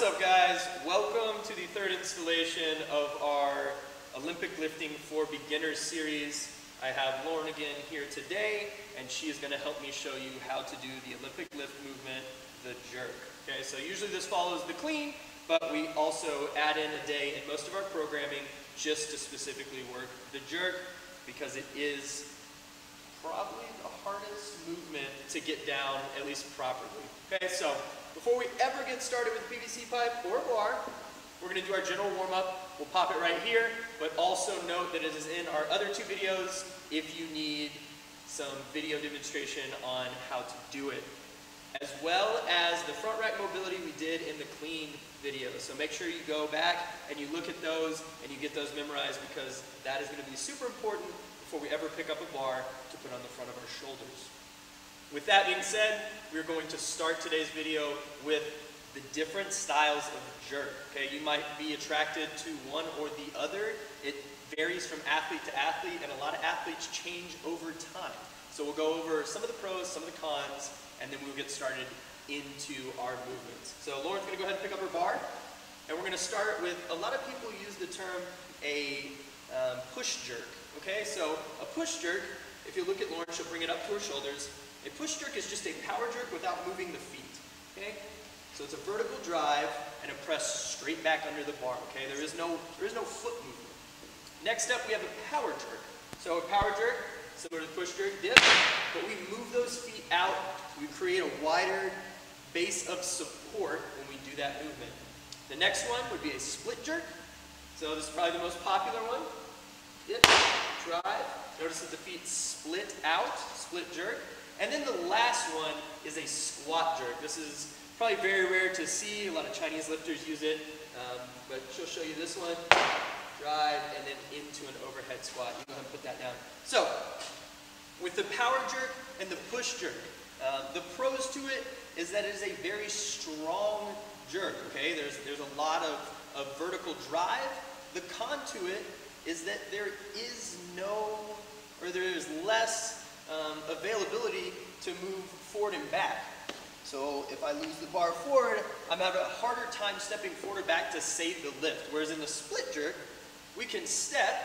what's up guys? Welcome to the third installation of our Olympic Lifting for Beginners series. I have Lauren again here today, and she is going to help me show you how to do the Olympic lift movement, the jerk. Okay, so usually this follows the clean, but we also add in a day in most of our programming just to specifically work the jerk, because it is probably the hardest movement to get down, at least properly. Okay, so before we ever get started with PVC pipe or bar, we're going to do our general warm-up. We'll pop it right here, but also note that it is in our other two videos if you need some video demonstration on how to do it, as well as the front rack mobility we did in the clean video. So make sure you go back and you look at those and you get those memorized, because that is going to be super important before we ever pick up a bar to put on the front of our shoulders. With that being said, we're going to start today's video with the different styles of jerk. Okay, you might be attracted to one or the other. It varies from athlete to athlete, and a lot of athletes change over time. So we'll go over some of the pros, some of the cons, and then we'll get started into our movements. So Lauren's going to go ahead and pick up her bar, and we're going to start with, a lot of people use the term a push jerk. Okay, so a push jerk, if you look at Lauren, she'll bring it up to her shoulders. A push jerk is just a power jerk without moving the feet. Okay, so it's a vertical drive and a press straight back under the bar. Okay, there is no foot movement. Next up, we have a power jerk. So a power jerk, similar to the push jerk, dip, but we move those feet out. We create a wider base of support when we do that movement. The next one would be a split jerk. So this is probably the most popular one. Dip, drive. Notice that the feet split out, split jerk. And then the last one is a squat jerk. This is probably very rare to see. A lot of Chinese lifters use it, but she'll show you this one. Drive and then into an overhead squat. You go ahead and put that down. So, with the power jerk and the push jerk, the pros to it is that it is a very strong jerk. Okay, there's a lot of vertical drive. The con to it is that there is less availability to move forward and back. So if I lose the bar forward, I'm having a harder time stepping forward or back to save the lift. Whereas in the split jerk, we can step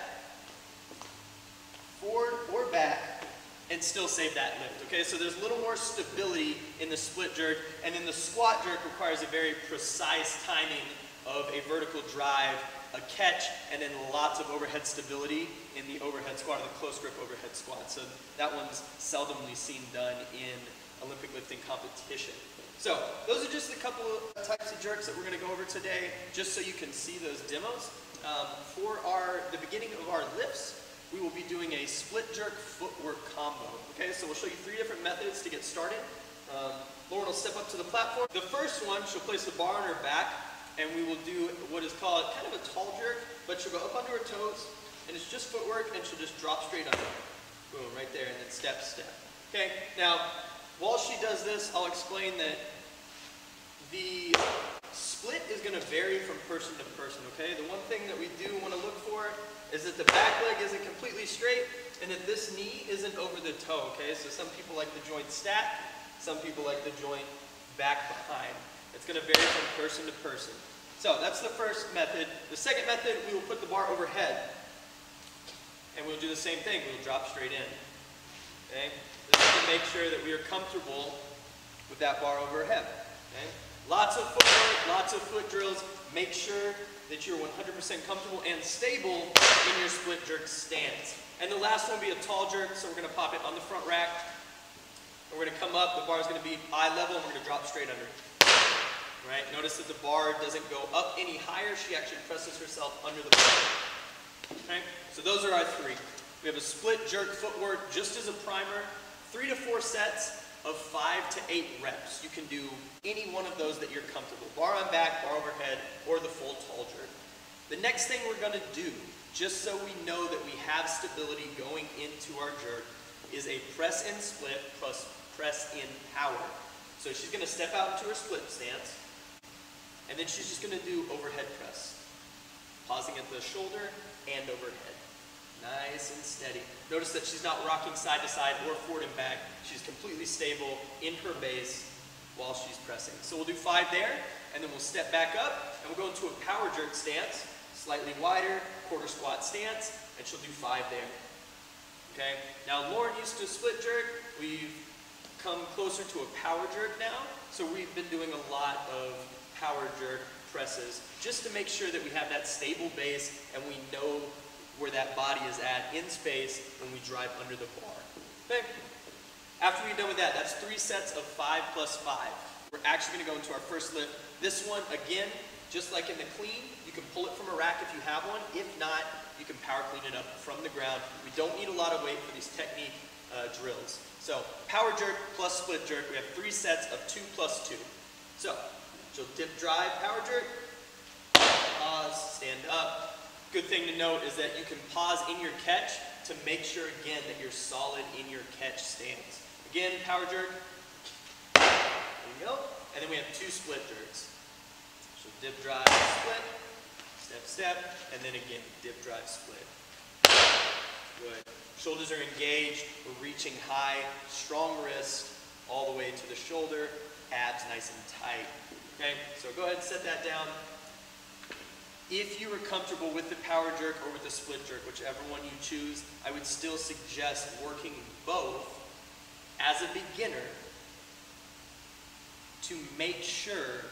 forward or back and still save that lift. Okay, so there's a little more stability in the split jerk, and then the squat jerk requires a very precise timing of a vertical drive, a catch, and then lots of overhead stability in the overhead squat, or the close grip overhead squat. So that one's seldomly seen done in Olympic lifting competition. So those are just a couple of types of jerks that we're going to go over today, just so you can see those demos. For the beginning of our lifts, we will be doing a split jerk footwork combo. Okay, so we'll show you 3 different methods to get started. Lauren will step up to the platform. The first one, she'll place the bar on her back, and we will do what is called kind of a tall jerk, but she'll go up onto her toes, and it's just footwork, and she'll just drop straight under. Boom, right there, and then step, step. Okay, now, while she does this, I'll explain that the split is going to vary from person to person, okay? The one thing that we do want to look for is that the back leg isn't completely straight, and that this knee isn't over the toe, okay? So some people like the joint stack, some people like the joint back behind. It's going to vary from person to person. So that's the first method. The second method, we will put the bar overhead. And we'll do the same thing. We'll drop straight in. Okay? This is to make sure that we are comfortable with that bar overhead. Okay? Lots of footwork, lots of foot drills. Make sure that you're 100% comfortable and stable in your split jerk stance. And the last one will be a tall jerk. So we're going to pop it on the front rack. We're going to come up. The bar is going to be eye level, and we're going to drop straight under. Right? Notice that the bar doesn't go up any higher. She actually presses herself under the bar. Okay? So those are our 3. We have a split jerk footwork just as a primer. 3 to 4 sets of 5 to 8 reps. You can do any one of those that you're comfortable. Bar on back, bar overhead, or the full tall jerk. The next thing we're going to do, just so we know that we have stability going into our jerk, is a press in split plus press in power. So she's going to step out into her split stance, and then she's just going to do overhead press, pausing at the shoulder and overhead. Nice and steady. Notice that she's not rocking side to side or forward and back. She's completely stable in her base, while she's pressing. So we'll do 5 there, and then we'll step back up, and we'll go into a power jerk stance, slightly wider, quarter squat stance, and she'll do 5 there. Okay? Now Lauren used to split jerk. We've come closer to a power jerk now, so we've been doing a lot of power jerk presses just to make sure that we have that stable base and we know where that body is at in space when we drive under the bar. Okay? After we're done with that, that's 3 sets of 5 plus 5. We're actually going to go into our first lift. This one, again, just like in the clean, you can pull it from a rack if you have one. If not, you can power clean it up from the ground. We don't need a lot of weight for these technique drills. So power jerk plus split jerk, we have 3 sets of 2 plus 2. So she'll dip drive, power jerk, pause, stand up. Good thing to note is that you can pause in your catch to make sure, again, that you're solid in your catch stance. Again, power jerk, there we go. And then we have 2 split jerks. So dip, drive, split, step, step, and then again, dip, drive, split. Good. Shoulders are engaged, we're reaching high, strong wrist, all the way to the shoulder, abs nice and tight. Okay, so go ahead and set that down. If you are comfortable with the power jerk or with the split jerk, whichever one you choose, I would still suggest working both as a beginner to make sure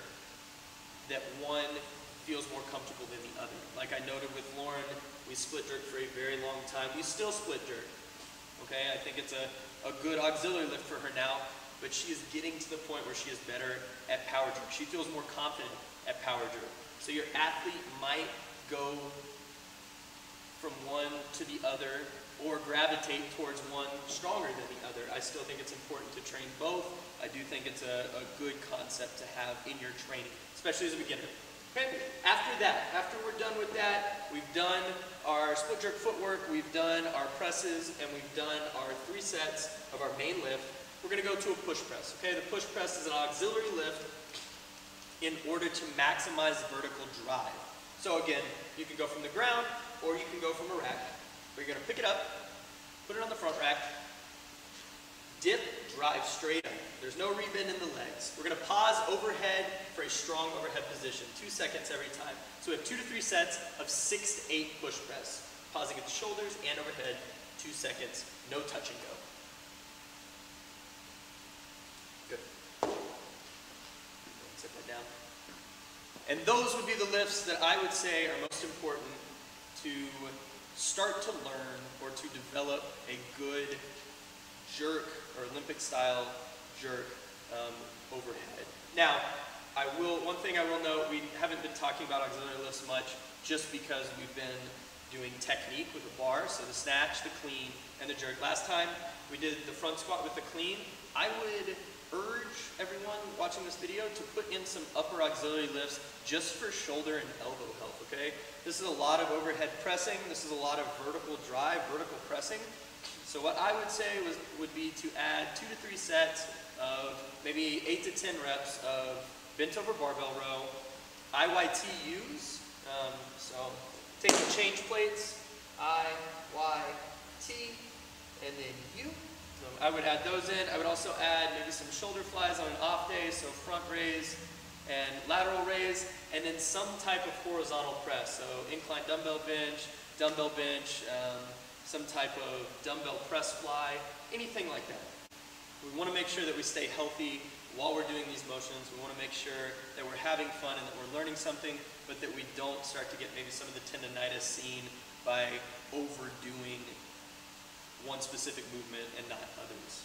that one feels more comfortable than the other. Like I noted with Lauren, we split jerk for a very long time. We still split jerk. Okay, I think it's a good auxiliary lift for her now, but she is getting to the point where she is better at power jerk. She feels more confident at power jerk. So your athlete might go from one to the other or gravitate towards one stronger than the other. I still think it's important to train both. I do think it's a good concept to have in your training, especially as a beginner. Okay. After that, after we're done with that, we've done our split jerk footwork, we've done our presses, and we've done our 3 sets of our main lift. We're going to go to a push press. Okay, the push press is an auxiliary lift in order to maximize vertical drive. So again, you can go from the ground or you can go from a rack. We're going to pick it up, put it on the front rack, dip, drive straight up. There's no rebend in the legs. We're going to pause overhead for a strong overhead position, 2 seconds every time. So we have 2 to 3 sets of 6 to 8 push press. Pausing at the shoulders and overhead, 2 seconds, no touch and go. Good. Set that down. And those would be the lifts that I would say are most important to start to learn or to develop a good jerk or Olympic style jerk overhead. Now, one thing I will note, we haven't been talking about auxiliary lifts much just because we've been doing technique with the bar, so the snatch, the clean, and the jerk. Last time we did the front squat with the clean. I would urge everyone watching this video to put in some upper auxiliary lifts just for shoulder and elbow health, okay? This is a lot of overhead pressing. This is a lot of vertical drive, vertical pressing. So what I would say would be to add 2 to 3 sets of maybe 8 to 10 reps of bent over barbell row, IYTUs. So take the change plates, I, Y, T, and then U. So I would add those in. I would also add maybe some shoulder flies on an off day, so front raise and lateral raise, and then some type of horizontal press. So incline dumbbell bench, some type of dumbbell press fly, anything like that. We want to make sure that we stay healthy while we're doing these motions. We want to make sure that we're having fun and that we're learning something, but that we don't start to get maybe some of the tendonitis seen by overdoing one specific movement and not others.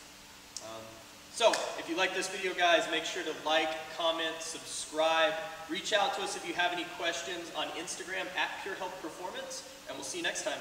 So if you like this video, guys, make sure to like, comment, subscribe. Reach out to us if you have any questions on Instagram @Pure Health Performance, and we'll see you next time.